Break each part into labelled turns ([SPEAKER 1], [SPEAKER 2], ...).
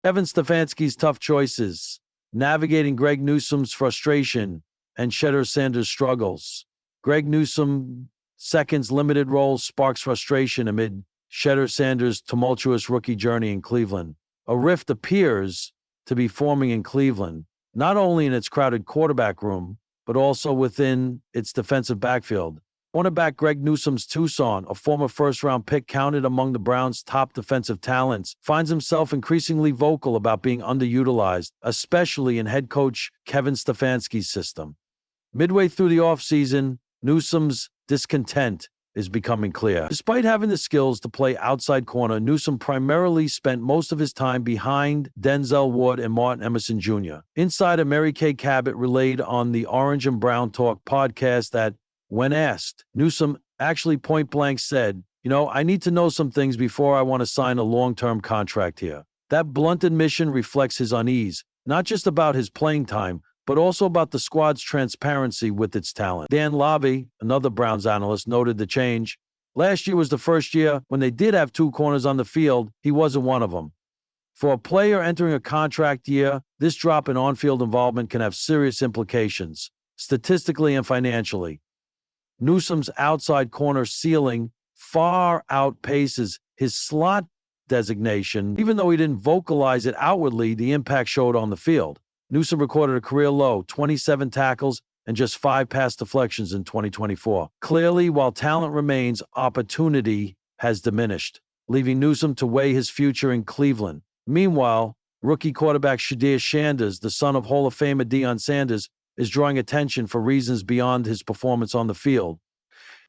[SPEAKER 1] Kevin Stefanski's tough choices, navigating Greg Newsome's frustration, and Shedeur Sanders' struggles. Greg Newsome second's limited role sparks frustration amid Shedeur Sanders' tumultuous rookie journey in Cleveland. A rift appears to be forming in Cleveland, not only in its crowded quarterback room, but also within its defensive backfield. Cornerback Greg Newsome's Tucson, a former first-round pick counted among the Browns' top defensive talents, finds himself increasingly vocal about being underutilized, especially in head coach Kevin Stefanski's system. Midway through the offseason, Newsome's discontent is becoming clear. Despite having the skills to play outside corner, Newsome primarily spent most of his time behind Denzel Ward and Martin Emerson Jr. Insider Mary Kay Cabot relayed on the Orange and Brown Talk podcast that, when asked, Newsome actually point-blank said, I need to know some things before I want to sign a long-term contract here. That blunt admission reflects his unease, not just about his playing time, but also about the squad's transparency with its talent. Dan Labbe, another Browns analyst, noted the change. Last year was the first year when they did have two corners on the field. He wasn't one of them. For a player entering a contract year, this drop in on-field involvement can have serious implications, statistically and financially. Newsome's outside corner ceiling far outpaces his slot designation. Even though he didn't vocalize it outwardly, the impact showed on the field. Newsome recorded a career low, 27 tackles and just 5 pass deflections in 2024. Clearly, while talent remains, opportunity has diminished, leaving Newsome to weigh his future in Cleveland. Meanwhile, rookie quarterback Shedeur Sanders, the son of Hall of Famer Deion Sanders, is drawing attention for reasons beyond his performance on the field.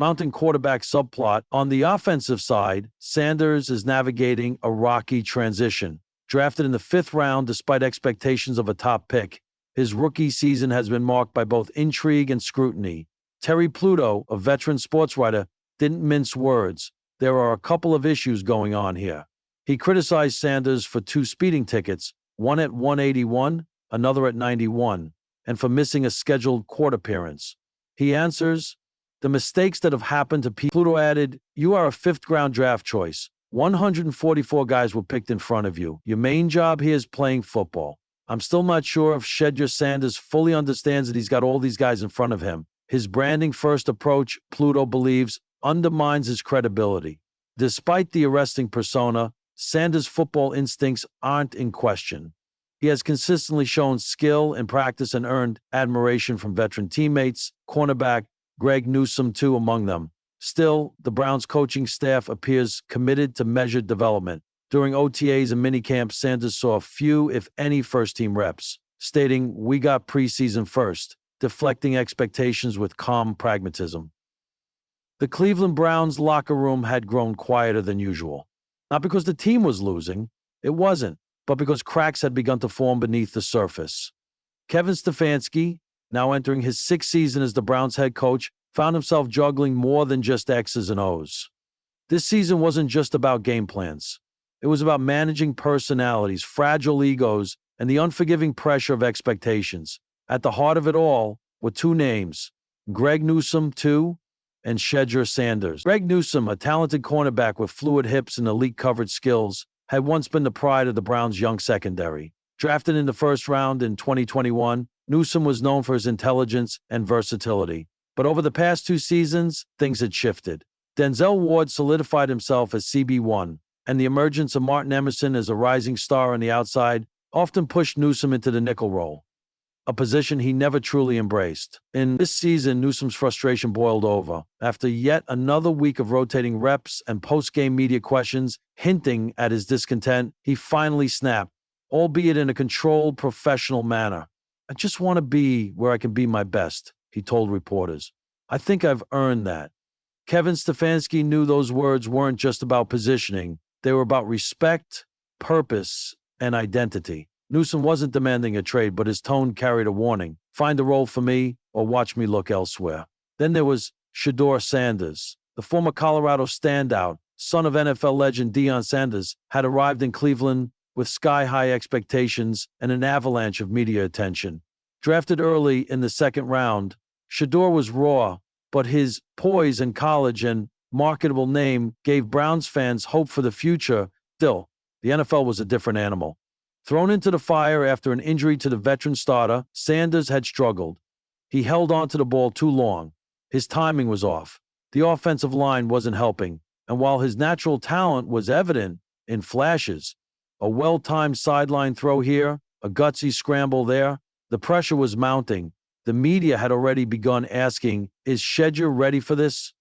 [SPEAKER 1] Mounting quarterback subplot. On the offensive side, Sanders is navigating a rocky transition. Drafted in the 5th round despite expectations of a top pick, his rookie season has been marked by both intrigue and scrutiny. Terry Pluto, a veteran sports writer, didn't mince words. There are a couple of issues going on here. He criticized Sanders for 2 speeding tickets, one at 181, another at 91, and for missing a scheduled court appearance. He answers, the mistakes that have happened to people. Pluto added, you are a 5th-round draft choice. 144 guys were picked in front of you. Your main job here is playing football. I'm still not sure if Shedeur Sanders fully understands that he's got all these guys in front of him. His branding-first approach, Pluto believes, undermines his credibility. Despite the arresting persona, Sanders' football instincts aren't in question. He has consistently shown skill in practice and earned admiration from veteran teammates, cornerback Greg Newsome too among them. Still, the Browns coaching staff appears committed to measured development. During OTAs and minicamp, Sanders saw few, if any, first-team reps, stating, we got preseason first, deflecting expectations with calm pragmatism. The Cleveland Browns locker room had grown quieter than usual. Not because the team was losing, it wasn't, but because cracks had begun to form beneath the surface. Kevin Stefanski, now entering his 6th season as the Browns head coach, found himself juggling more than just X's and O's. This season wasn't just about game plans. It was about managing personalities, fragile egos, and the unforgiving pressure of expectations. At the heart of it all were 2 names, Greg Newsome, II, and Shedeur Sanders. Greg Newsome, a talented cornerback with fluid hips and elite coverage skills, had once been the pride of the Browns' young secondary. Drafted in the 1st round in 2021, Newsome was known for his intelligence and versatility. But over the past 2 seasons, things had shifted. Denzel Ward solidified himself as CB1, and the emergence of Martin Emerson as a rising star on the outside often pushed Newsome into the nickel role, a position he never truly embraced. In this season, Newsome's frustration boiled over. After yet another week of rotating reps and post-game media questions hinting at his discontent, he finally snapped, albeit in a controlled, professional manner. I just want to be where I can be my best, he told reporters. I think I've earned that. Kevin Stefanski knew those words weren't just about positioning. They were about respect, purpose, and identity. Newsome wasn't demanding a trade, but his tone carried a warning. Find a role for me or watch me look elsewhere. Then there was Shedeur Sanders. The former Colorado standout, son of NFL legend Deion Sanders, had arrived in Cleveland with sky-high expectations and an avalanche of media attention. Drafted early in the 2nd round, Shedeur was raw, but his poise in college and marketable name gave Browns fans hope for the future. Still, the NFL was a different animal. Thrown into the fire after an injury to the veteran starter, Sanders had struggled. He held onto the ball too long. His timing was off. The offensive line wasn't helping, and while his natural talent was evident in flashes, a well-timed sideline throw here, a gutsy scramble there, the pressure was mounting. The media had already begun asking, is Shedeur ready for this?